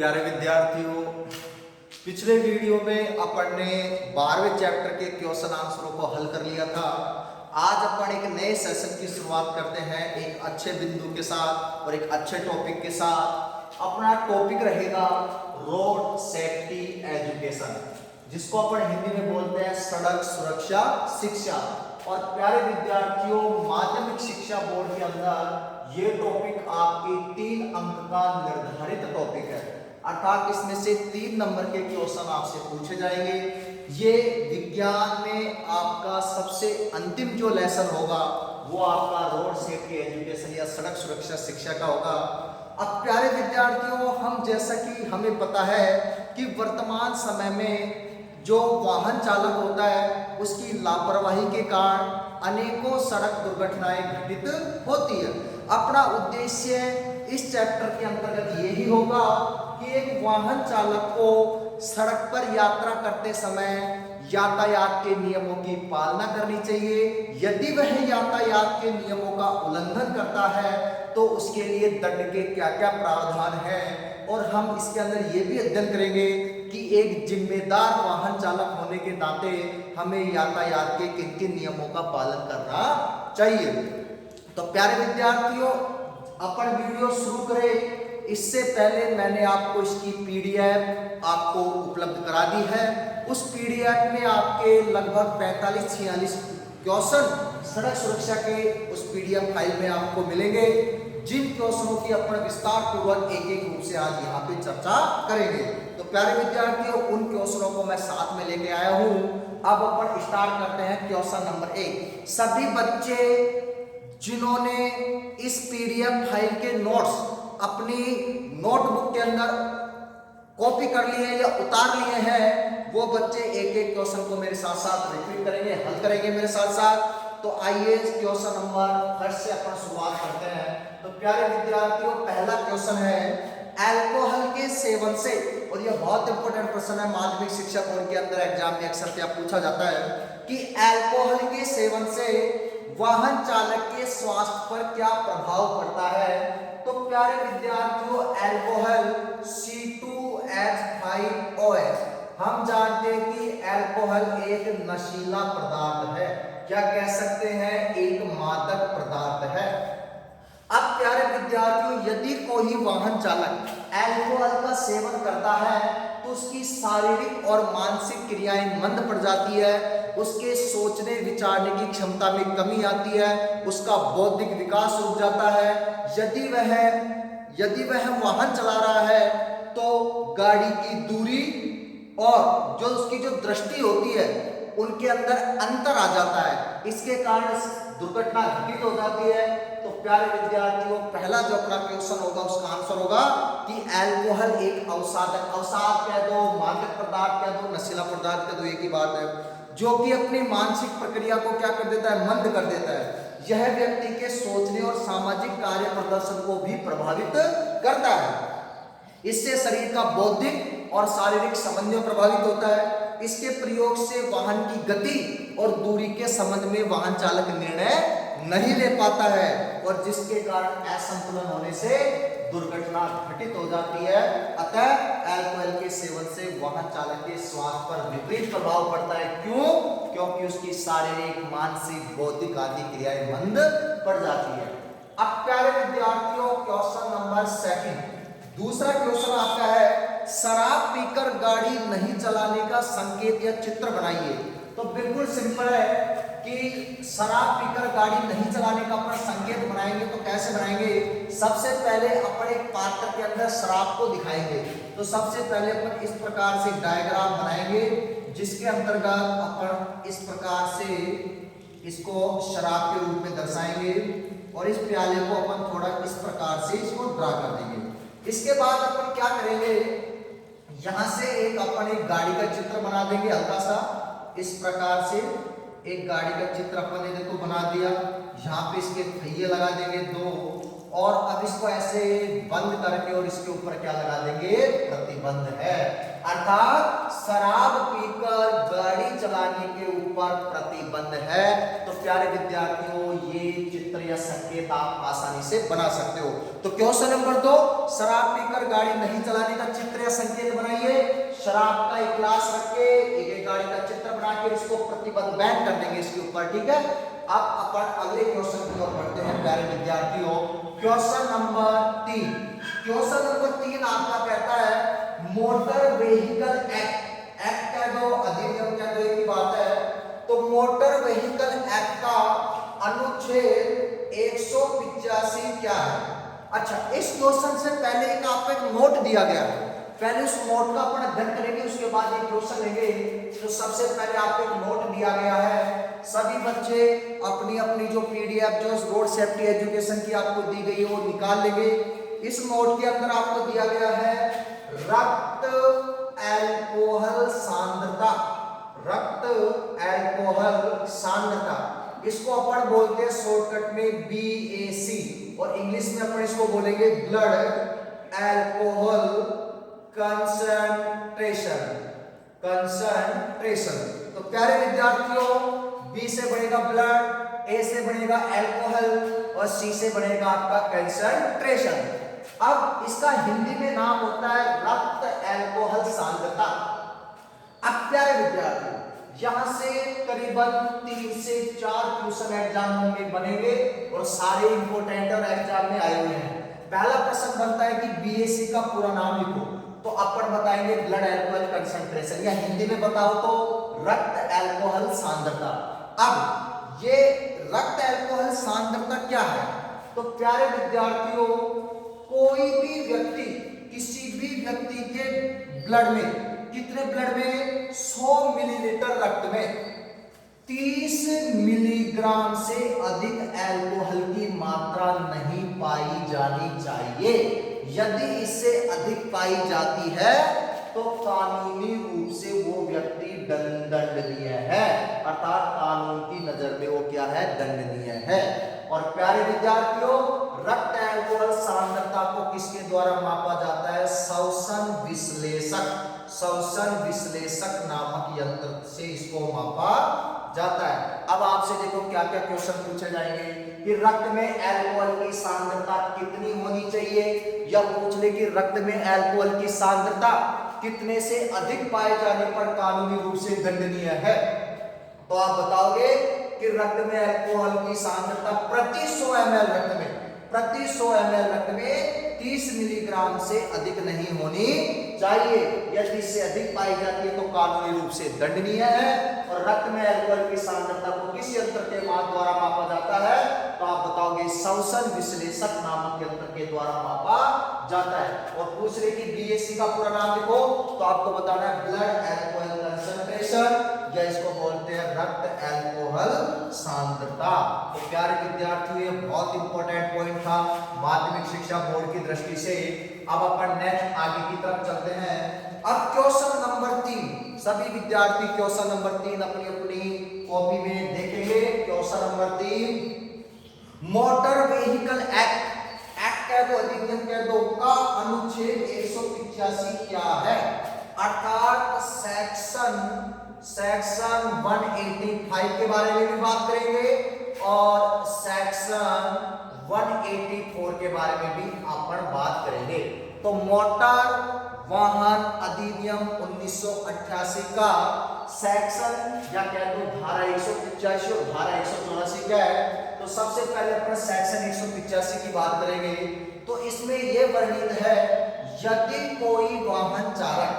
प्यारे विद्यार्थियों, पिछले वीडियो में अपन ने 12वें चैप्टर के क्वेश्चन आंसरों को हल कर लिया था। आज अपन एक नए सेशन की शुरुआत करते हैं एक अच्छे बिंदु के साथ और एक अच्छे टॉपिक के साथ। अपना टॉपिक रहेगा रोड सेफ्टी एजुकेशन, जिसको अपन हिंदी में बोलते हैं सड़क सुरक्षा शिक्षा। और प्यारे विद्यार्थियों, माध्यमिक शिक्षा बोर्ड के अंदर ये टॉपिक आपके 3 अंक का निर्धारित टॉपिक है, अर्थात इसमें से 3 नंबर के क्वेश्चन आपसे पूछे जाएंगे। ये विज्ञान में आपका सबसे अंतिम जो लेसन होगा वो आपका रोड सेफ्टी एजुकेशन या सड़क सुरक्षा शिक्षा का होगा। अब प्यारे विद्यार्थियों, हम जैसा कि हमें पता है कि वर्तमान समय में जो वाहन चालक होता है उसकी लापरवाही के कारण अनेकों सड़क दुर्घटनाएं घटित होती है। अपना उद्देश्य इस चैप्टर के अंतर्गत यही होगा कि एक वाहन चालक को सड़क पर यात्रा करते समय यातायात के नियमों की पालना करनी चाहिए। यदि वह यातायात के नियमों का उल्लंघन करता है तो उसके लिए दंड के क्या क्या प्रावधान है, और हम इसके अंदर ये भी अध्ययन करेंगे कि एक जिम्मेदार वाहन चालक होने के नाते हमें यातायात के किन किन नियमों का पालन करना चाहिए। तो प्यारे विद्यार्थियों, अपन वीडियो शुरू करें इससे पहले मैंने आपको इसकी पीडीएफ आपको उपलब्ध करा दी है। उस पीडीएफ में आपके लगभग 45-46 क्वेश्चन सड़क सुरक्षा के उस पीडीएफ फाइल में आपको मिलेंगे, जिन क्वेश्चनों की अपन विस्तार पूर्वक एक एक रूप से आज यहाँ पे चर्चा करेंगे। तो प्यारे विद्यार्थियों, उन क्वेश्चनों को मैं साथ में लेके आया हूँ। अब अपन स्टार्ट करते हैं क्वेश्चन नंबर 1। सभी बच्चे जिन्होंने इस पीडीएफ फाइल के नोट्स अपनी नोटबुक के अंदर कॉपी कर लिए या उतार लिए हैं, वो बच्चे एक एक क्वेश्चन को मेरे साथ साथ रिपीट करेंगे, हल करेंगे मेरे साथ साथ। तो आइए क्वेश्चन नंबर 1 से अपन शुरुआत करते हैं। तो प्यारे विद्यार्थियों, पहला क्वेश्चन है अल्कोहल के सेवन से, और यह बहुत इंपॉर्टेंट प्रश्न है, माध्यमिक शिक्षा बोर्ड के अंदर एग्जाम में अक्सर क्या पूछा जाता है कि अल्कोहल के सेवन से वाहन चालक के स्वास्थ्य पर क्या प्रभाव पड़ता है। तो प्यारे विद्यार्थियों, अल्कोहल C2H5OH, हम जानते हैं कि अल्कोहल एक नशीला पदार्थ है, क्या कह सकते हैं, एक मादक पदार्थ है। अब प्यारे विद्यार्थियों, यदि कोई वाहन चालक अल्कोहल का सेवन करता है तो उसकी शारीरिक और मानसिक क्रियाएं मंद पड़ जाती है, उसके सोचने विचारने की क्षमता में कमी आती है, उसका बौद्धिक विकास रुक जाता है। यदि वह वाहन चला रहा है तो गाड़ी की दूरी और जो उसकी जो दृष्टि होती है उनके अंदर अंतर आ जाता है, इसके कारण दुर्घटना घटित हो जाती है। तो प्यारे विद्यार्थियों, पहला जो अपना क्वेश्चन होगा उसका आंसर होगा कि अल्कोहल एक अवसादक, अवसाद कह दो, मादक पदार्थ कह दो, नशीला पदार्थ कह दो, एक ही बात है, जो कि अपनी मानसिक प्रक्रिया को क्या कर देता है, मंद कर देता है। यह व्यक्ति के सोचने और सामाजिक कार्य प्रदर्शन को भी प्रभावित करता है। इससे शरीर का बौद्धिक और शारीरिक समन्वय प्रभावित होता है। इसके प्रयोग से वाहन की गति और दूरी के संबंध में वाहन चालक निर्णय नहीं ले पाता है, और जिसके कारण असंतुलन होने से दुर्घटना घटित हो जाती है। अतः अल्कोहल के सेवन से वाहन चालक के स्वास्थ्य पर विपरीत प्रभाव पड़ता है। क्यों? क्योंकि उसकी शारीरिक, मानसिक, बौद्धिक आदि क्रियाएं मंद पड़ जाती है। अब प्यारे विद्यार्थियों, क्वेश्चन नंबर 2, दूसरा क्वेश्चन आपका है शराब पीकर गाड़ी नहीं चलाने का संकेत या चित्र बनाइए। तो बिल्कुल सिंपल है कि शराब पीकर गाड़ी नहीं चलाने का अपन संकेत बनाएंगे। तो कैसे बनाएंगे? सबसे पहले अपन एक पात्र के अंदर शराब को दिखाएंगे। तो सबसे पहले अपन इस प्रकार से डायग्राम बनाएंगे, जिसके अंतर्गत अपन इस प्रकार से इसको शराब के रूप में दर्शाएंगे, और इस प्याले को अपन थोड़ा इस प्रकार से इसको ड्रा कर देंगे। इसके बाद अपन क्या करेंगे, यहां से एक गाड़ी का चित्र बना देंगे, हल्का सा इस प्रकार से एक गाड़ी का चित्र अपन ने देखो बना दिया। यहाँ पे इसके पहिए लगा देंगे 2, और अब इसको ऐसे बंद करके और इसके ऊपर क्या लगा देंगे, प्रतिबंध है। अर्थात शराब पीकर गाड़ी चलाने के ऊपर प्रतिबंध है। तो प्यारे विद्यार्थियों, ये चित्र या संकेत आप आसानी से बना सकते हो। तो क्वेश्चन नंबर 2, शराब पीकर गाड़ी नहीं चलाने का चित्र या संकेत बनाइए। शराब का एक ग्लास रख के एक गाड़ी का चित्र बना के इसको प्रतिबंध बैन कर देंगे इसके ऊपर, ठीक है। अब अपन अगले क्वेश्चन की ओर बढ़ते हैं प्यारे विद्यार्थियों। क्वेश्चन नंबर 3, क्वेश्चन नंबर 3 आपका कहता है मोटर व्हीकल एक्ट, एक्ट कह दो अधिनियम कह दो, एक ही बात है। तो मोटर व्हीकल एक्ट का अनुच्छेद 185 क्या है? अच्छा, इस क्वेश्चन से पहले एक आपको एक नोट दिया गया है, पहले उस नोट का अपन अध्ययन करेंगे, उसके बाद एक क्वेश्चन लेंगे। तो सबसे पहले आपको एक नोट दिया गया है, सभी बच्चे अपनी अपनी जो पीडीएफ जो रोड सेफ्टी एजुकेशन की आपको दी गई है वो निकाल लेंगे। इस नोट के अंदर आपको दिया गया है रक्त अल्कोहल सांद्रता, रक्त अल्कोहल सांद्रता, इसको अपन बोलते हैं शॉर्टकट में BAC, और इंग्लिश में अपन इसको बोलेंगे ब्लड अल्कोहल कंसंट्रेशन, कंसंट्रेशन। तो प्यारे विद्यार्थियों, B से बनेगा ब्लड, A से बनेगा अल्कोहल और C से बनेगा आपका कंसंट्रेशन। अब इसका हिंदी में नाम होता है रक्त अल्कोहल सांद्रता। अब प्यारे विद्यार्थियों, यहां से करीबन 3 से 4 क्वेश्चन एग्जाम में बनेंगे और सारे इंपोर्टेंट और एग्जाम में आए हुए हैं। पहला प्रश्न बनता है कि BAC का पूरा नाम लिखो, तो अपन बताएंगे ब्लड अल्कोहल कंसंट्रेशन, या हिंदी में बताओ तो रक्त अल्कोहल सांद्रता। अब ये रक्त अल्कोहल सांद्रता क्या है? तो प्यारे विद्यार्थियों, कोई भी व्यक्ति, किसी भी व्यक्ति के ब्लड में, कितने ब्लड में, 100 मिलीलीटर रक्त में 30 मिलीग्राम से अधिक अल्कोहल की मात्रा नहीं पाई जानी चाहिए। यदि इससे अधिक पाई जाती है तो कानूनी रूप से वो व्यक्ति दंडनीय है, अर्थात कानून की नजर में वो क्या है, दंडनीय है। और प्यारे विद्यार्थियों, रक्त अल्कोहल सांद्रता को किसके द्वारा मापा जाता है? श्वसन विश्लेषक, श्वसन विश्लेषक नामक यंत्र से इसको मापा जाता है। अब आपसे देखो क्या क्या क्वेश्चन पूछे जाएंगे कि रक्त में अल्कोहल की सांद्रता कितनी होनी चाहिए, या पूछ ले कि रक्त में अल्कोहल की सांद्रता कितने से अधिक पाए जाने पर कानूनी रूप से दंडनीय है। तो आप बताओगे कि रक्त में अल्कोहल की सांद्रता प्रति 100 ml रक्त में, प्रति 100 ml रक्त में 30 मिलीग्राम से अधिक नहीं होनी चाहिए। यदि इससे अधिक पाई जाती है तो कानूनी रूप से दंडनीय है। और रक्त में अल्कोहल की सांद्रता को किस यंत्र के द्वारा मापा जाता है? तो आप बताओगे श्वसन विश्लेषक नामक यंत्र के द्वारा मापा जाता है। और पूछ रहे कि BAC का पूरा नाम लिखो, तो आपको बताना है ब्लड अल्कोहल कंसंट्रेशन, या इसको बोलते हैं रक्त अल्कोहल सांद्रता। तो प्यारे विद्यार्थियों, ये बहुत इंपॉर्टेंट पॉइंट था माध्यमिक शिक्षा बोर्ड की दृष्टि से। अब अपन नेक्स्ट आगे की तरफ चलते हैं। अब क्वेश्चन नंबर 3, सभी विद्यार्थी क्वेश्चन नंबर 3 अपनी अपनी कॉपी में देखेंगे। Question number 3, motor vehicle act, act कह दो अधिनियम कह दो, का अनुच्छेद 185 क्या है? अर्थात सेक्शन 185 के बारे में भी बात करेंगे और सेक्शन 184 के बारे में भी अपन बात करेंगे। तो मोटर वाहन अधिनियम 1988 का सेक्शन, या कह दो धारा 185 और धारा 184 क्या है? तो सबसे पहले अपन सेक्शन 185 की बात करेंगे। तो इसमें यह वर्णित है, यदि कोई वाहन चालक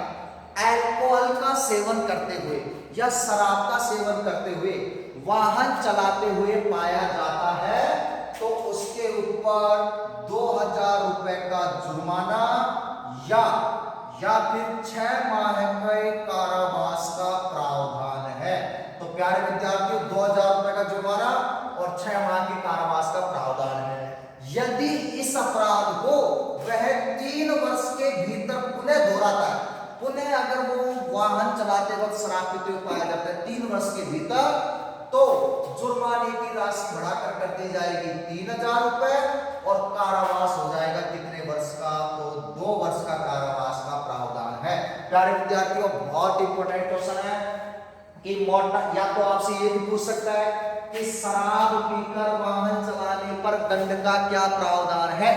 अल्कोहल का सेवन करते हुए या शराब का सेवन करते हुए वाहन चलाते हुए पाया जाता है तो उसके ऊपर 2000 रुपए का जुर्माना या फिर 6 माह के कारावास का प्रावधान है। तो प्यारे विद्यार्थियों, 2000 रुपए का जुर्माना और 6 माह के कारावास का प्रावधान है। यदि इस अपराध को वह 3 वर्ष के भीतर पुनः दोहराता है, पुनः अगर वो वाहन चलाते वक्त शराब पीते हुए पाया जाता है 3 वर्ष के भीतर, तो जुर्माने की राशि बढ़ाकर कर दी जाएगी 3000 रुपए और कारावास हो जाएगा कितने वर्ष का, तो 2 वर्ष का कारावास का प्रावधान है। प्यारे विद्यार्थियों, बहुत इंपॉर्टेंट क्वेश्चन है कि मोटर, या तो आपसे ये भी पूछ सकता है कि शराब पीकर वाहन चलाने पर दंड का क्या प्रावधान है,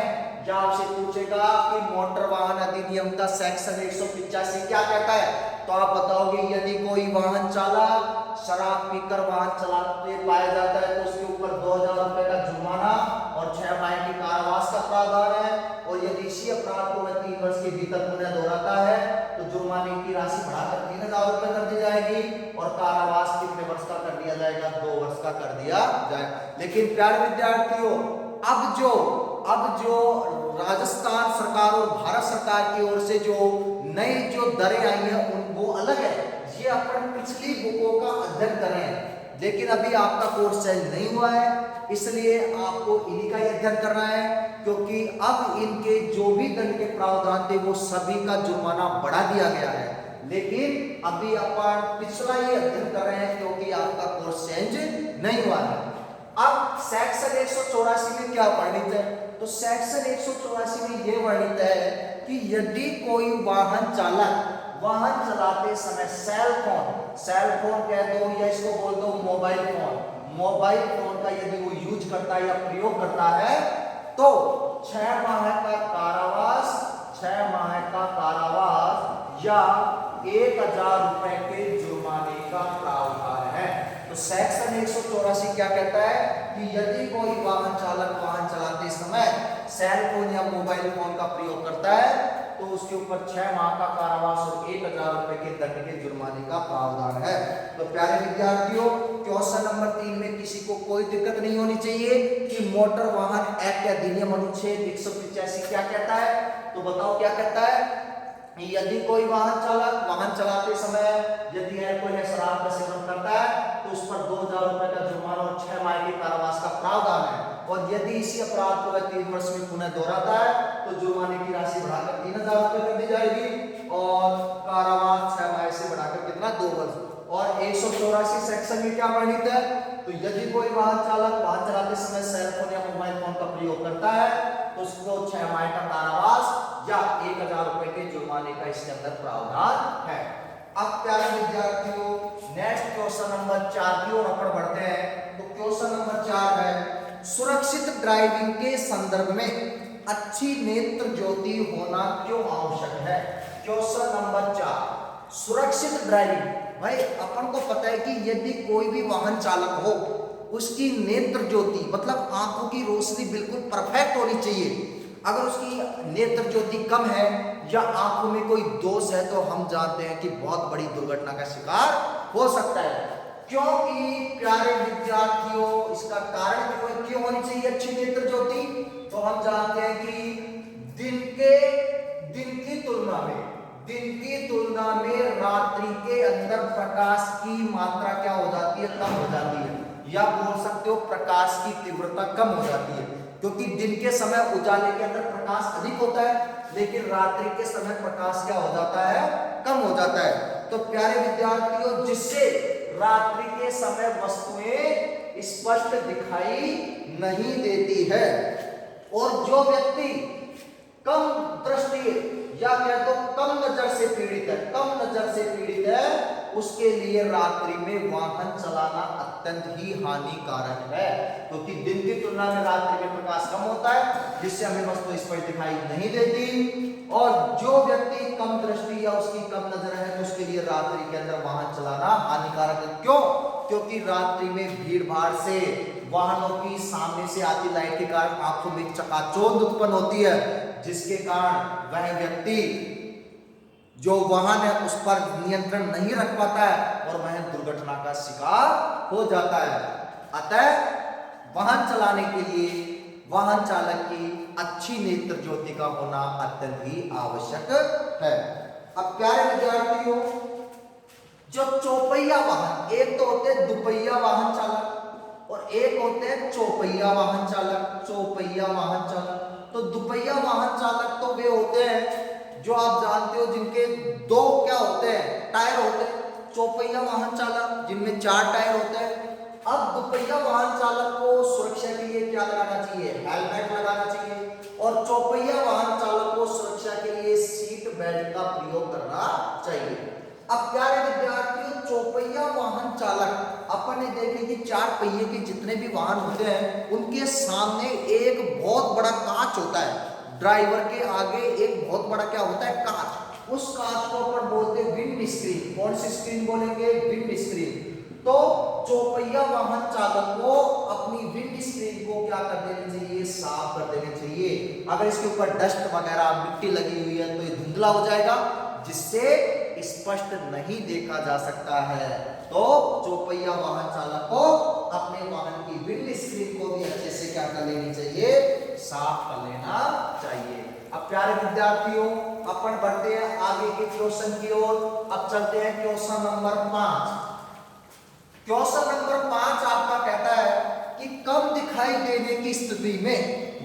या आपसे पूछेगा कि मोटर वाहन अधिनियम का सेक्शन 185 क्या कहता है, तो आप बताओगे यदि कोई वाहन चालक शराब पीकर वाहन चलाते पाया जाता है तो उसके ऊपर 2000 रुपए का जुर्माना और 6 माह की कारावास का प्रावधान है, और यदि इसी अपराध को वह 3 वर्ष के भीतर पुनः दोहराता है तो जुर्माने की राशि बढ़ाकर 3000 रुपए कर दी जाएगी और कारावास कितने वर्ष का कर दिया जाएगा, 2 वर्ष का कर दिया जाएगा। लेकिन प्यारे विद्यार्थियों, अब जो राजस्थान सरकार और भारत सरकार की ओर से जो नई जो दरें आई हैं वो अलग है। ये अपन पिछली बुकों का अध्ययन कर रहे हैं, लेकिन अभी आपका कोर्स चेंज नहीं हुआ है, इसलिए आपको इन्हीं का ही अध्ययन करना है, क्योंकि अब इनके जो भी दंड के प्रावधान थे वो सभी का जुर्माना बढ़ा दिया गया है। लेकिन अभी अपन पिछला ही अध्ययन कर रहे हैं क्योंकि आपका कोर्स चेंज नहीं हुआ है। अब सेक्शन 184 में क्या वर्णित है, तो सेक्शन 184 में यह वर्णित है कि यदि कोई वाहन चालक वाहन चलाते समय सेल फोन कह दो या इसको बोल दो मोबाइल फोन का यदि वो यूज करता है या प्रयोग करता है तो 6 माह का कारावास या 1000 रुपए के जुर्माने का प्रावधान है। तो सेक्शन 184 क्या कहता है कि यदि कोई वाहन चालक वाहन चलाते समय सेल फोन या मोबाइल फोन का प्रयोग करता है तो उसके ऊपर 6 माह का कारावास और 1000 रुपए के दंड के जुर्माने का प्रावधान है। तो प्यारे विद्यार्थियों, क्वेश्चन नंबर 3 में किसी को कोई दिक्कत नहीं होनी चाहिए कि मोटर वाहन एक्ट अधिनियम अनुच्छेद 185 क्या कहता है, तो बताओ क्या कहता है। यदि कोई वाहन चालक वाहन चलाते समय यदि कोई शराब का सेवन करता है तो उस पर 2000 रुपए का जुर्माना और 6 माह के कारावास का प्रावधान है, और यदि इसी अपराध को वह 3 वर्ष में पुनः दोहराता है तो जुर्माने की राशि बढ़ाकर 3000 रुपए कर दी जाएगी और कारावास 6 माह से बढ़ाकर कितना, 2 वर्ष। और 184 सेक्शन में क्या वर्णित है, तो यदि कोई वाहन चालक वाहन चलाते समय सेल फोन या मोबाइल फोन का प्रयोग करता है तो उसको 6 माह का कारावास या 1000 रुपए के जुर्माने का इसके अंदर प्रावधान है। अब प्यारे विद्यार्थियों, नेक्स्ट क्वेश्चन नंबर 4 की ओर अपन बढ़ते हैं। तो क्वेश्चन नंबर 4 है, सुरक्षित ड्राइविंग के संदर्भ में अच्छी नेत्र ज्योति होना क्यों आवश्यक है। क्वेश्चन नंबर 4, सुरक्षित ड्राइविंग। भाई अपन को पता है कि यदि कोई भी वाहन चालक हो उसकी नेत्र ज्योति मतलब आंखों की रोशनी बिल्कुल परफेक्ट होनी चाहिए। अगर उसकी नेत्र ज्योति कम है या आंखों में कोई दोष है तो हम जानते हैं कि बहुत बड़ी दुर्घटना का शिकार हो सकता है। क्योंकि प्यारे विद्यार्थियों, इसका कारण क्यों होनी चाहिए अच्छी नेत्र ज्योति, तो हम जानते हैं कि दिन की तुलना में रात्रि के अंदर प्रकाश की मात्रा क्या हो जाती है, कम हो जाती है, या बोल सकते हो प्रकाश की तीव्रता कम हो जाती है, क्योंकि दिन के समय उजाले के अंदर प्रकाश अधिक होता है लेकिन रात्रि के समय प्रकाश क्या हो जाता है, कम हो जाता है। तो प्यारे विद्यार्थियों, जिससे रात्रि के समय वस्तुएं स्पष्ट दिखाई नहीं देती है, और जो व्यक्ति कम दृष्टि या कह दो कम नजर से पीड़ित है उसके लिए रात्रि में वाहन चलाना अत्यंत ही हानिकारक है, क्योंकि दिन की तुलना में रात्रि में प्रकाश कम होता है जिससे हमें वस्तु स्पष्ट दिखाई नहीं देती। और जो व्यक्ति कम दृष्टि या उसकी कम नजर है तो उसके लिए रात्रि के अंदर वाहन चलाना हानिकारक है। क्यों? क्योंकि रात्रि में भीड़ भाड़ से वाहनों की सामने से आती लाइट के कारण आंखों में चकाचौंध उत्पन्न होती है, जिसके कारण वह व्यक्ति जो वाहन है उस पर नियंत्रण नहीं रख पाता है और वह दुर्घटना का शिकार हो जाता है। अतः वाहन चलाने के लिए वाहन चालक की अच्छी नेत्र ज्योति का होना अत्यंत ही आवश्यक है। अब प्यारे विद्यार्थियों, जो चौपहिया वाहन, एक तो होते हैं दुपहिया वाहन चालक और एक होते हैं चौपहिया वाहन चालक। तो दुपहिया वाहन चालक तो वे होते हैं जो आप जानते हो जिनके 2 क्या होते हैं, टायर होते हैं। चौपहिया वाहन चालक जिनमें 4 टायर होते हैं, अब दुपहिया वाहन चालक को सुरक्षा के लिए क्या लगाना चाहिए? हेलमेट लगाना चाहिए। और चौपहिया वाहन चालक को सुरक्षा के लिए सीट बेल्ट का प्रयोग करना चाहिए। अब प्यारे विद्यार्थियों, चौपहिया वाहन चालक, अपन ने देखे कि चार पहिए के जितने भी वाहन होते हैं उनके सामने एक बहुत बड़ा कांच होता है। ड्राइवर के आगे एक बहुत बड़ा क्या होता है? कांच। उस कांच को अपन बोलते हैं विंड स्क्रीन। कौन सी स्क्रीन बोलेंगे? Wind screen. तो चौपहिया वाहन चालक को अपनी विंड स्क्रीन को क्या कर देनी चाहिए? साफ कर देनी चाहिए। अगर इसके ऊपर डस्ट वगैरह मिट्टी लगी हुई है तो ये धुंधला हो जाएगा, जिससे स्पष्ट नहीं देखा जा सकता है। तो चौपहिया वाहन चालक को अपने वाहन की विंड स्क्रीन को भी अच्छे से क्या कर लेनी चाहिए? साफ कर लेना चाहिए। अब प्यारे विद्यार्थियों, अपन बढ़ते हैं आगे के क्वेश्चन की ओर। अब चलते हैं क्वेश्चन नंबर 5। क्वेश्चन नंबर 5 आपका कहता है कि कम दिखाई देने की स्थिति में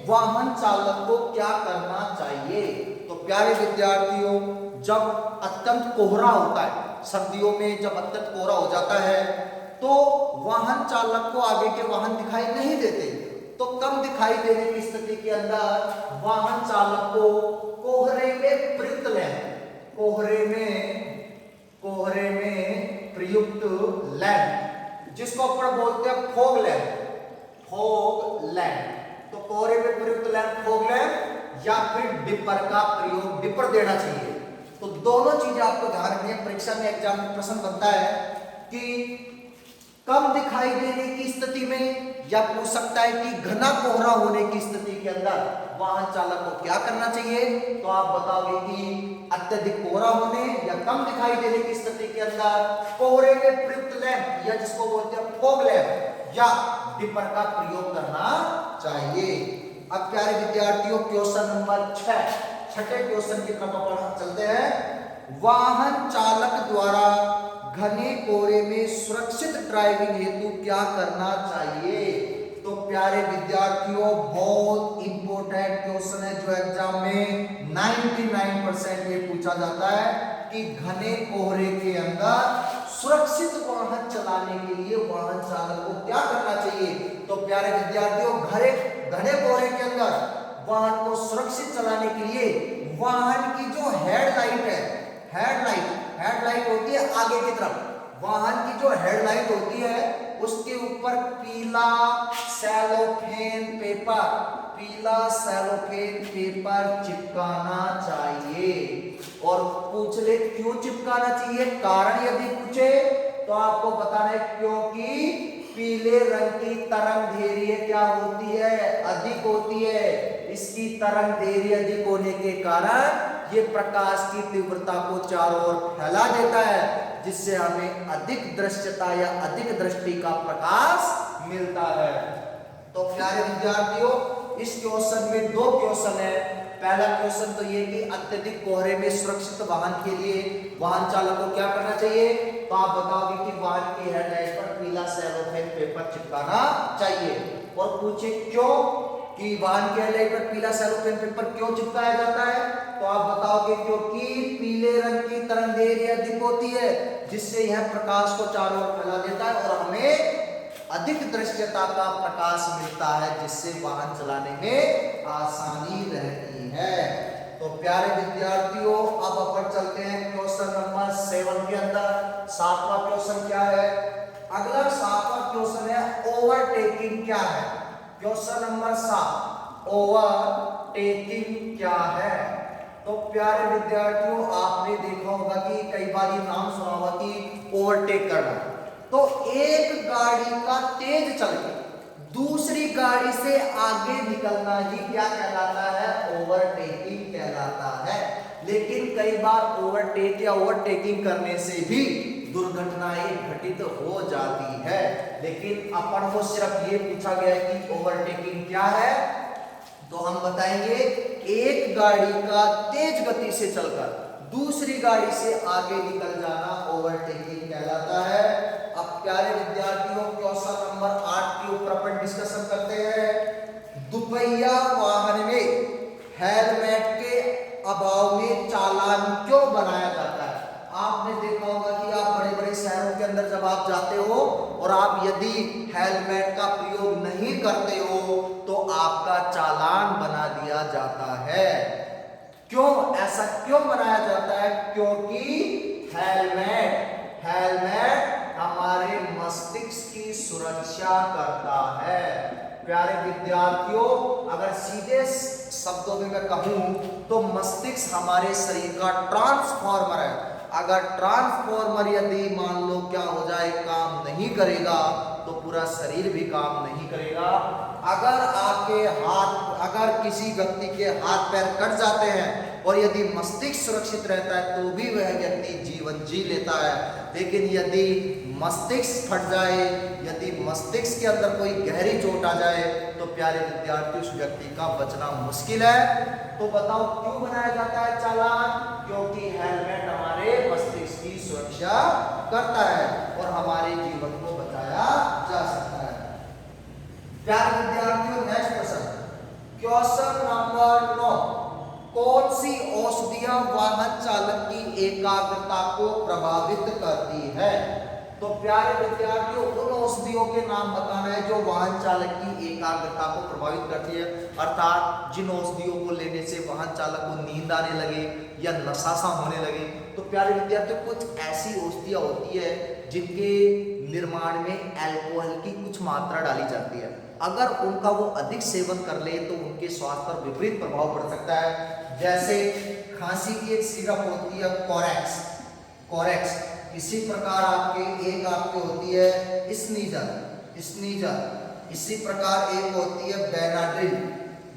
वाहन चालक को क्या करना चाहिए? तो प्यारे विद्यार्थियों, जब अत्यंत कोहरा होता है, सर्दियों में जब अत्यंत कोहरा हो जाता है तो वाहन चालक को आगे के वाहन दिखाई नहीं देते। तो कम दिखाई देने की स्थिति के अंदर वाहन चालक को कोहरे में प्रयुक्त लैंप, कोहरे में प्रयुक्त लैंप, जिसको अपन बोलते हैं फॉग लैंप, तो कोहरे में प्रयुक्त लैंप फॉग लैंप या फिर डिपर का प्रयोग, डिपर देना चाहिए। तो दोनों चीजें आपको ध्यान रखनी है। परीक्षा में एग्जाम में प्रश्न बनता है कि कम दिखाई देने की स्थिति में, या पूछ सकता है कि घना कोहरा होने की स्थिति के अंदर वाहन चालक को क्या करना चाहिए? तो आप बताओगे कि अत्यधिक कोहरा होने या कम दिखाई देने की स्थिति के अंदर कोहरे में प्रयुक्त लैंप, या जिसको बोलते हैं फॉग लैंप या डिपर का प्रयोग करना चाहिए। अब प्यारे विद्यार्थियों, क्वेश्चन नंबर 6, छठे क्वेश्चन की तरफ अपन चलते हैं। वाहन चालक द्वारा घने कोहरे में सुरक्षित ड्राइविंग हेतु क्या करना चाहिए? तो प्यारे विद्यार्थियों, बहुत इंपॉर्टेंट क्वेश्चन है जो एग्जाम में 99% ये पूछा जाता है कि घने कोहरे के अंदर सुरक्षित वाहन चलाने के लिए वाहन चालक को क्या करना चाहिए? तो प्यारे विद्यार्थियों, घने कोहरे के अंदर वाहन को सुरक्षित चलाने के लिए वाहन की जो हेडलाइट है, हेडलाइट होती है आगे की तरफ, वाहन की जो हेडलाइट होती है उसके ऊपर पीला सेलोफेन पेपर चिपकाना चाहिए। और पूछ ले क्यों चिपकाना चाहिए? कारण यदि पूछे तो आपको बताना है क्योंकि पीले रंग की तरंग दैर्घ्य क्या होती है? अधिक होती है। इसकी तरंग दैर्घ्य अधिक होने के कारण ये प्रकाश की तीव्रता को चारों ओर फैला देता है, जिससे हमें अधिक दृश्यता या अधिक दृष्टि का प्रकाश मिलता है। तो प्यारे विद्यार्थियों, इस क्वेश्चन में 2 क्वेश्चन है। पहला क्वेश्चन तो ये कि अत्यधिक कोहरे में सुरक्षित वाहन के लिए वाहन चालक को क्या करना चाहिए? तो आप बताओगे कि वाहन की हेडलाइट पर पीला सेलोफेन पेपर चिपकाना चाहिए। और पूछे क्यों कि वाहन की हेडलाइट पर पीला सेलोफेन पेपर क्यों चिपकाया जाता है? तो आप बताओगे क्योंकि पीले रंग की तरंग दैर्घ्य अधिक होती है, जिससे यह प्रकाश को चारों ओर फैला देता है और हमें अधिक दृश्यता का प्रकाश मिलता है, जिससे वाहन चलाने में आसानी रहती है। तो प्यारे विद्यार्थियों, अब अपन चलते हैं क्वेश्चन नंबर 7 के अंदर। 7वां क्वेश्चन क्या है? अगला 7वां क्वेश्चन है ओवरटेकिंग क्या है? क्वेश्चन नंबर 7, ओवरटेकिंग क्या है? तो प्यारे विद्यार्थियों, आपने देखा होगा कि कई बार ये नाम सुना होगा कि ओवरटेक करना। तो एक गाड़ी का तेज चल के दूसरी गाड़ी से आगे निकलना ही क्या कहलाता है? ओवरटेकिंग कहलाता है। लेकिन कई बार ओवरटेक या ओवरटेकिंग करने से भी दुर्घटनाएं घटित हो जाती है। लेकिन अपन को सिर्फ ये पूछा गया है कि ओवरटेकिंग क्या है, तो हम बताएंगे एक गाड़ी का तेज गति से चलकर दूसरी गाड़ी से आगे निकल जाना ओवरटेकिंग कहलाता है। अब प्यारे विद्यार्थियों, क्वेश्चन नंबर 8 के ऊपर अपन डिस्कशन करते हैं। दुपहिया वाहन में हेलमेट के अभाव में चालान क्यों बनाया जाता है? आपने देखा होगा कि आप बड़े बड़े शहरों के अंदर जब आप जाते हो और आप यदि हेलमेट का प्रयोग नहीं करते हो तो आपका चालान बना दिया जाता है। क्यों ऐसा क्यों बनाया जाता है? क्योंकि हेलमेट हमारे मस्तिष्क की सुरक्षा करता है। प्यारे विद्यार्थियों, अगर सीधे शब्दों में मैं कहूं तो मस्तिष्क हमारे शरीर का ट्रांसफार्मर है। अगर ट्रांसफार्मर यदि मान लो क्या हो जाए, काम नहीं करेगा तो पूरा शरीर भी काम नहीं करेगा। अगर किसी व्यक्ति के हाथ पैर कट जाते हैं और यदि मस्तिष्क सुरक्षित रहता है तो भी वह व्यक्ति जीवन जी लेता है, लेकिन यदि मस्तिष्क फट जाए, यदि मस्तिष्क के अंदर कोई गहरी चोट आ जाए तो प्यारे विद्यार्थी उस व्यक्ति का बचना मुश्किल है। तो बताओ क्यों बनाया जाता है चालान? क्योंकि हेलमेट हमारे मस्तिष्क की सुरक्षा करता है और हमारे जीवन को बचाया जा सकता है। प्यारे विद्यार्थियों, नेक्स्ट क्वेश्चन नंबर 9, कौन सी औषधियां वाहन चालक की एकाग्रता को प्रभावित करती है? तो प्यारे विद्यार्थियों, उन औषधियों के नाम बताना है जो वाहन चालक की एकाग्रता को प्रभावित करती है, अर्थात जिन औषधियों को लेने से वाहन चालक को नींद आने लगे या नशा सा होने लगे। तो प्यारे विद्यार्थियों, कुछ ऐसी औषधियां होती है जिनके निर्माण में अल्कोहल की कुछ मात्रा डाली जाती है। अगर उनका वो अधिक सेवन कर ले तो उनके स्वास्थ्य पर विपरीत प्रभाव पड़ सकता है। जैसे खांसी की एक सिरप होती है कोरेक्स, इसी प्रकार आपके होती है स्नीजर, इसी प्रकार एक होती है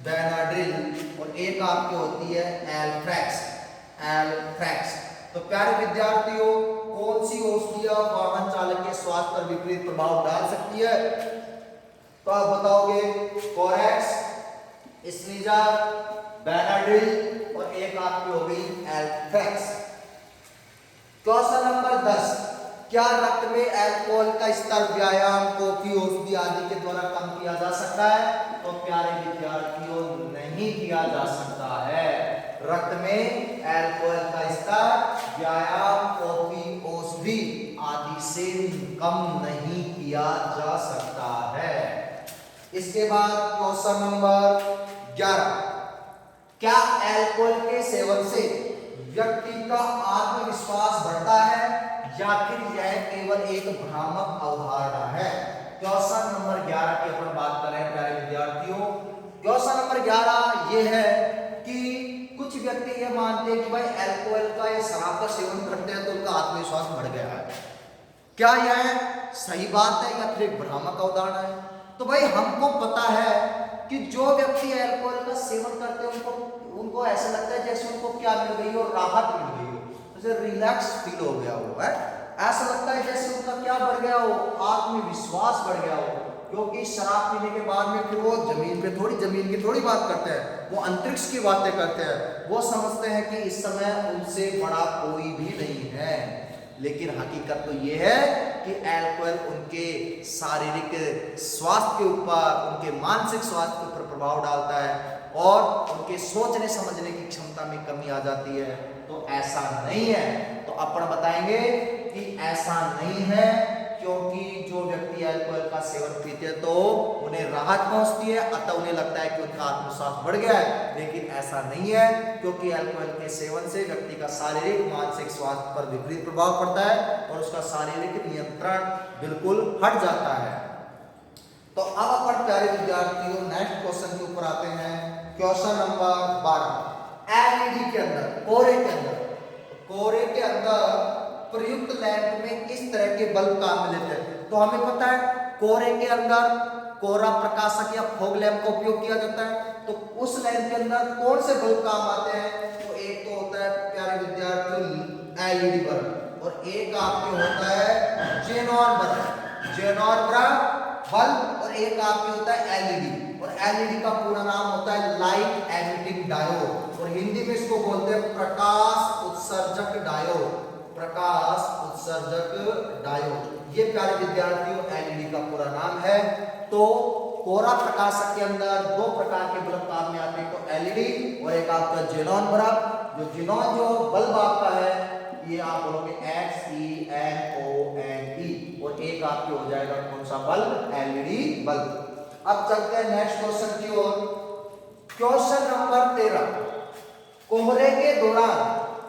बेनाड्रिल और एक आपकी होती है एल्फ्रैक्स। तो प्यारे विद्यार्थियों, कौन सी औषधियां वाहन चालक के स्वास्थ्य पर विपरीत प्रभाव डाल सकती है? तो आप बताओगे कोरेक्स, स्नीजर, बेनाड्रिल और एक आपकी हो गई एल्फ्रैक्स। क्वेश्चन नंबर 10, क्या रक्त में अल्कोहल का स्तर व्यायाम, कॉफी, औषधि आदि के द्वारा कम किया जा सकता है? तो प्यारे विद्यार्थियों, नहीं किया जा सकता है। रक्त में अल्कोहल का स्तर व्यायाम, कॉफी, औषधि आदि से कम नहीं किया जा सकता है। इसके बाद क्वेश्चन नंबर 11, क्या अल्कोहल के सेवन से व्यक्ति का आत्मविश्वास बढ़ता है या फिर यह केवल एक भ्रामक अवधारणा है? क्वेश्चन नंबर 11 की अपन बात करें प्यारे विद्यार्थियों। क्वेश्चन नंबर 11 ये है कि कुछ व्यक्ति ये मानते हैं कि भाई अल्कोहल का या शराब का सेवन करते हैं तो उनका आत्मविश्वास बढ़ गया है। क्या यह सही बात है या फिर एक भ्रामक अवधारणा है? तो भाई हमको पता है कि जो व्यक्ति अल्कोहल का सेवन करते हैं उनको ऐसा लगता है जैसे उनको क्या मिल गई हो, राहत मिल गई हो, जैसे रिलैक्स फील हो गया हो, है ऐसा लगता है जैसे उनका क्या बढ़ गया हो, आत्मविश्वास बढ़ गया हो। क्योंकि शराब पीने के बाद में फिर वो जमीन की थोड़ी बात करते हैं, वो अंतरिक्ष की बातें करते हैं। वो समझते हैं कि इस समय उनसे बड़ा कोई भी नहीं है, लेकिन हकीकत तो ये है कि अल्कोहल उनके शारीरिक स्वास्थ्य के ऊपर, उनके मानसिक स्वास्थ्य के ऊपर प्रभाव डालता है और उनके सोचने समझने की क्षमता में कमी आ जाती है। तो ऐसा नहीं है। तो अपन बताएंगे कि ऐसा नहीं है, क्योंकि जो व्यक्ति अल्कोहल का सेवन पीते हैं तो उन्हें राहत पहुंचती है, अतः उन्हें लगता है कि उनका आत्मविश्वास बढ़ गया है, लेकिन ऐसा नहीं है। क्योंकि अल्कोहल के सेवन से व्यक्ति का शारीरिक मानसिक स्वास्थ्य पर विपरीत प्रभाव पड़ता है और उसका शारीरिक नियंत्रण बिल्कुल हट जाता है। तो अब अपन प्यारे विद्यार्थियों नेक्स्ट क्वेश्चन के ऊपर आते हैं। क्वेश्चन नंबर 12, एलईडी के अंदर, कोरे के अंदर प्रयुक्त लैंप में किस तरह के बल्ब काम में लेते हैं? तो हमें पता है कोरे के अंदर कोरा प्रकाशक या फॉग लैंप का उपयोग किया जाता है। तो उस लैंप के अंदर कौन से बल्ब काम आते हैं? तो एक तो होता है प्यारे विद्यार्थियों एलईडी बल्ब और एक आपके होता है जेनॉन बल्ब और एक आपके होता है एलईडी। और एलईडी का पूरा नाम होता है लाइट एमिटिंग डायोड और हिंदी में इसको बोलते हैं प्रकाश उत्सर्जक डायोड। ये प्यारे विद्यार्थियों एलईडी का पूरा नाम है। तो कोरा प्रकाशक के अंदर दो प्रकार के बल्ब काम में आते हैं, तो एलईडी और एक आपका जेनॉन बल्ब। जो जेनॉन जो बल्ब आपका है ये आप बोलोगे XENONE और एक आपके हो जाएगा कौन सा बल्ब, LED बल्ब। अब चलते हैं नेक्स्ट क्वेश्चन की ओर। क्वेश्चन नंबर 13, कोहरे के दौरान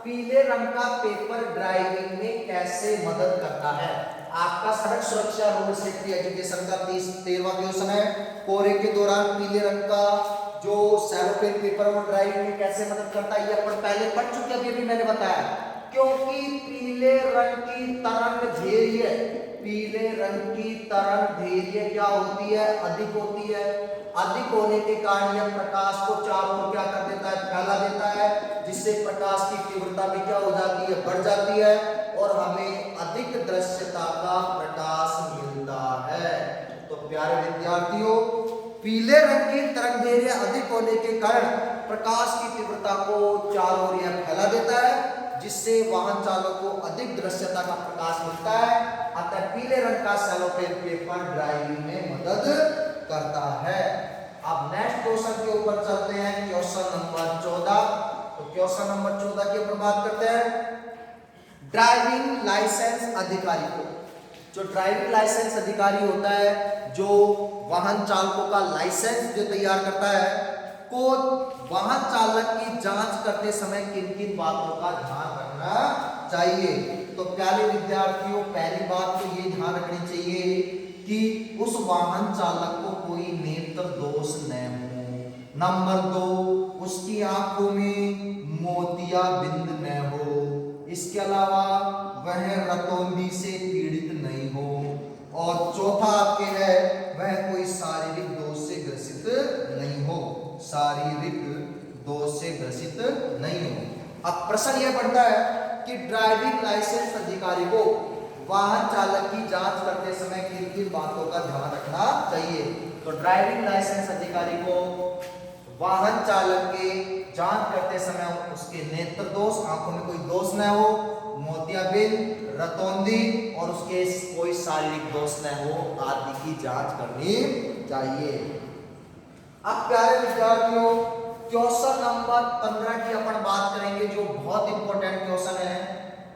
पीले रंग का पेपर ड्राइविंग में कैसे मदद करता है? आपका सड़क सुरक्षा रोड सेफ्टी एजुकेशन का 13वां क्वेश्चन है। कोहरे के दौरान पीले रंग का जो सेलोटेन पेपर वो ड्राइविंग में कैसे मदद करता है, ये अपन पहले पढ़ चुके हैं, अभी भी मैंने बताया। क्योंकि पीले रंग की तरंग दैर्घ्य, पीले रंग की तरंग दैर्घ्य क्या होती है, अधिक होती है। अधिक होने के कारण यह प्रकाश को चारों ओर क्या कर देता है, फैला देता है, जिससे प्रकाश की तीव्रता भी क्या हो जाती है, बढ़ जाती है और हमें अधिक दृश्यता का प्रकाश मिलता है। तो प्यारे विद्यार्थियों, पीले रंग की तरंगदैर्घ्य अधिक होने के कारण प्रकाश की तीव्रता को चारों ओर यह फैला देता है, जिससे वाहन चालक को अधिक दृश्यता का प्रकाश मिलता है। अतः पीले रंग का सेलोटेन पेपर ड्राइविंग में मदद करता है। अब नेक्स्ट क्वेश्चन के ऊपर चलते हैं, क्वेश्चन नंबर 14। तो क्वेश्चन नंबर 14 के ऊपर बात करते हैं। ड्राइविंग लाइसेंस अधिकारी को, जो ड्राइविंग लाइसेंस अधिकारी होता है, जो वाहन चालकों का लाइसेंस जो तैयार करता है, को वाहन चालक की जांच करते समय किन किन बातों का ध्यान रखना चाहिए? तो प्यारे विद्यार्थियों, पहली बात तो ये ध्यान रखनी चाहिए कि उस वाहन चालक को कोई नेत्र दोष न हो। नंबर 2, उसकी आंखों में मोतियाबिंद न हो। इसके अलावा वह रतौंधी से पीड़ित नहीं हो। और चौथा आपके है, वह कोई शारीरिक दोष से ग्रसित नहीं हो, शारीरिक दोष से ग्रसित नहीं हो। अब प्रश्न यह बनता है कि ड्राइविंग लाइसेंस अधिकारी को वाहन चालक की जांच करते समय किन किन बातों का ध्यान रखना चाहिए? तो ड्राइविंग लाइसेंस अधिकारी को वाहन चालक के जांच करते समय उसके नेत्र दोष, आंखों में कोई दोष न हो, मोतियाबिंद, रतौंधी और उसके कोई शारीरिक दोष न हो आदि की जांच करनी चाहिए। अब प्यारे विद्यार्थियों, क्वेश्चन नंबर 15 की अपन बात करेंगे, जो बहुत इंपॉर्टेंट क्वेश्चन है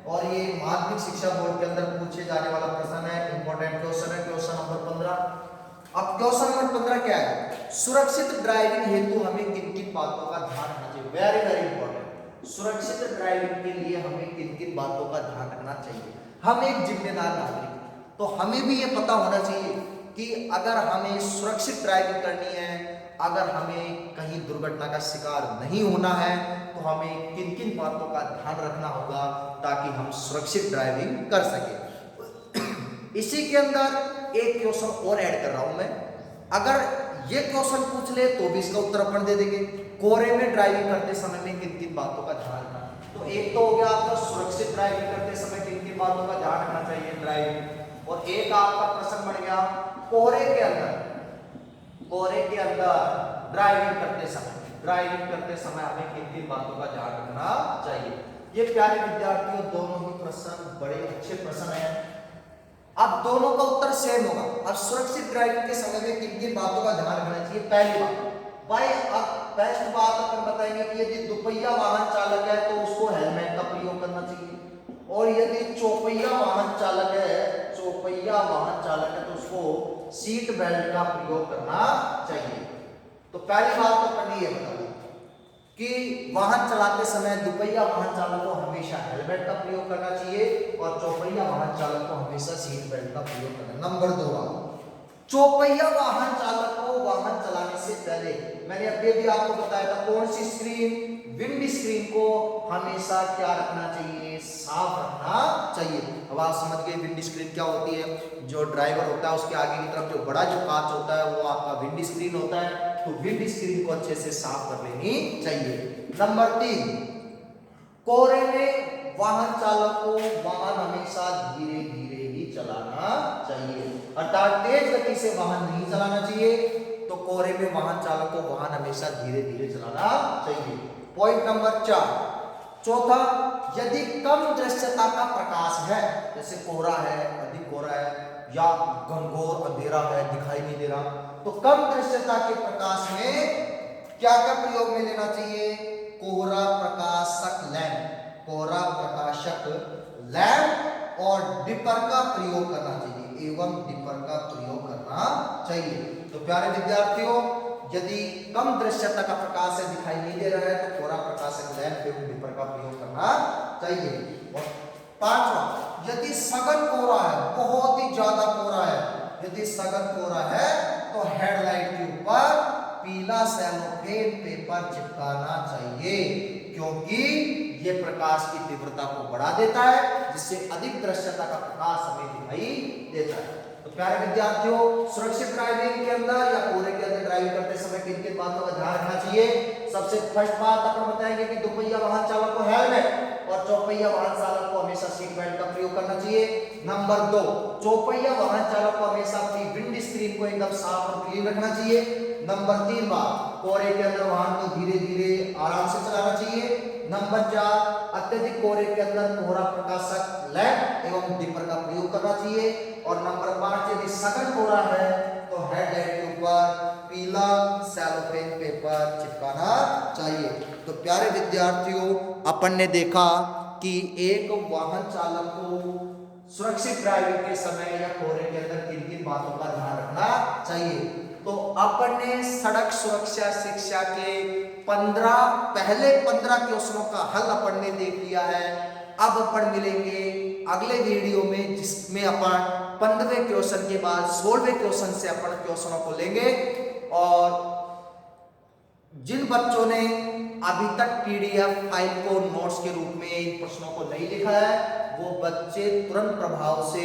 और ये माध्यमिक शिक्षा बोर्ड के अंदर पूछे जाने वाला प्रश्न है, इंपॉर्टेंट क्वेश्चन है, क्वेश्चन नंबर 15। अब क्वेश्चन नंबर 15 क्या है? सुरक्षित ड्राइविंग हेतु हमें किन किन बातों का ध्यान रखना चाहिए? Very very important. सुरक्षित ड्राइविंग के लिए हमें किन किन बातों का ध्यान रखना चाहिए? हम एक जिम्मेदार नागरिक, तो हमें भी ये पता होना चाहिए कि अगर हमें सुरक्षित ड्राइविंग करनी है, अगर हमें कहीं दुर्घटना का शिकार नहीं होना है, तो हमें किन किन बातों का ध्यान रखना होगा ताकि हम सुरक्षित ड्राइविंग कर सके। इसी के अंदर एक क्वेश्चन और ऐड कर रहा हूं मैं। अगर ये क्वेश्चन पूछ ले तो भी इसका उत्तर अपन दे देंगे। कोहरे में ड्राइविंग करते समय में किन किन बातों का ध्यान रखना? तो एक तो हो गया आपका सुरक्षित ड्राइविंग करते समय किन किन बातों का ध्यान रखना चाहिए ड्राइविंग, और एक आपका प्रश्न बन गया कोहरे के अंदर ड्राइविंग करते समय हमें किन किन बातों का ध्यान रखना चाहिए। ये प्यारे विद्यार्थियों, दोनों ही प्रश्न बड़े अच्छे प्रश्न हैं। अब दोनों का उत्तर सेम होगा। अब सुरक्षित ड्राइविंग के समय में किन किन बातों का ध्यान रखना चाहिए? पहली बात भाई, अब बेस्ट बात अपन बताएंगे कि यदि दुपहिया वाहन चालक है तो उसको हेलमेट का प्रयोग करना चाहिए, और यदि चौपहिया वाहन चालक है तो उसको सीट बेल्ट का प्रयोग करना चाहिए। तो पहली बात तो अपन ये बता दें कि वाहन चलाते समय दुपहिया वाहन चालक को हमेशा हेलमेट का प्रयोग करना चाहिए और चौपहिया वाहन चालक को हमेशा सीट बेल्ट का प्रयोग करना। नंबर 2, चौपहिया वाहन चालक को वाहन चलाने से पहले, मैंने अभी भी आपको बताया था, कौन सी स्क्रीन, विंड स्क्रीन को हमेशा क्या रखना चाहिए? साफ रखना चाहिए। अब आप समझ गए विंड स्क्रीन क्या होती है। जो ड्राइवर होता है उसके आगे की तरफ जो बड़ा जो कांच होता है वो आपका विंड स्क्रीन होता है, तो विंड स्क्रीन को अच्छे से साफ कर लेनी चाहिए। नंबर 3, कोहरे में वाहन चालक को वाहन हमेशा धीरे धीरे ही चलाना चाहिए, अर्थात तेज गति से वाहन नहीं चलाना चाहिए। तो कोहरे में वाहन चालक को वाहन हमेशा धीरे धीरे चलाना चाहिए। पॉइंट नंबर 4, चौथा, यदि कम दृश्यता का प्रकाश है, जैसे कोहरा है, अधिक कोहरा है या घनघोर अंधेरा है, दिखाई नहीं दे रहा, तो कम दृश्यता के प्रकाश में क्या क्या प्रयोग में लेना चाहिए? कोहरा प्रकाशक डिपर का प्रयोग करना चाहिए, एवं डिपर का प्रयोग करना चाहिए। तो प्यारे विद्यार्थियों, यदि कम दृश्यता का प्रकाश से दिखाई नहीं दे रहा है तो कोरा प्रकाशक लैंप एवं डिपर का प्रयोग करना चाहिए। और पांचवा, यदि सघन कोहरा है, बहुत ही ज्यादा कोहरा है, यदि सघन कोहरा है तो हेडलाइट के ऊपर पीला सेलोफेन पेपर चिपकाना चाहिए, क्योंकि ये प्रकाश की तीव्रता को बढ़ा देता है, जिससे अधिक दृश्यता का प्रकाश हमें दिखाई देता है। तो प्यारे विद्यार्थियों, सुरक्षित ड्राइविंग के अंदर या कोहरे के अंदर ड्राइविंग करते समय किन किन बातों का ध्यान रखना चाहिए? सबसे फर्स्ट बात अपन बताएंगे कि दोपहिया वाहन चालक को हेलमेट और चौपहिया वाहन चालक को हमेशा सीट बेल्ट का प्रयोग करना चाहिए। नंबर 2, चौपहिया वाहन चालक को हमेशा अपनी विंड स्क्रीन को एकदम साफ और क्लीन रखना चाहिए। नंबर 3 बात, कोहरे के अंदर वाहन को धीरे धीरे आराम से चलाना चाहिए। नंबर 4, अत्यधिक कोहरे के अंदर कोहरा प्रकाशक लैंप एवं डिपर का प्रयोग करना चाहिए। और नंबर 5, यदि सघन कोहरा है तो हेडलाइट के ऊपर पीला सेलोफेन पेपर चिपकाना चाहिए। तो प्यारे विद्यार्थियों, अपन ने देखा कि एक वाहन चालक को सुरक्षित ड्राइविंग के समय या कोहरे के अंदर किन किन बातों का ध्यान रखना चाहिए। तो अपन ने सड़क सुरक्षा शिक्षा के पहले 15 क्वेश्चनों का हल अपन ने देख लिया है। अब अपन मिलेंगे अगले वीडियो में, जिसमें अपन 15वें क्वेश्चन के बाद 16वें क्वेश्चन से अपन क्वेश्चनों को लेंगे। और जिन बच्चों ने अभी तक पीडीएफ फाइल को नोट्स के रूप में इन प्रश्नों को नहीं लिखा है, वो बच्चे तुरंत प्रभाव से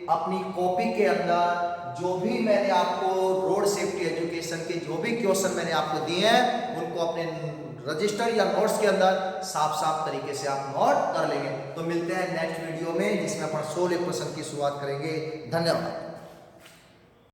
अपनी कॉपी के अंदर जो भी मैंने आपको रोड सेफ्टी एजुकेशन के जो भी क्वेश्चन मैंने आपको दिए हैं, उनको अपने रजिस्टर या नोट्स के अंदर साफ साफ तरीके से आप नोट कर लेंगे। तो मिलते हैं नेक्स्ट वीडियो में, जिसमें अपन 16 क्वेश्चन की शुरुआत करेंगे। धन्यवाद।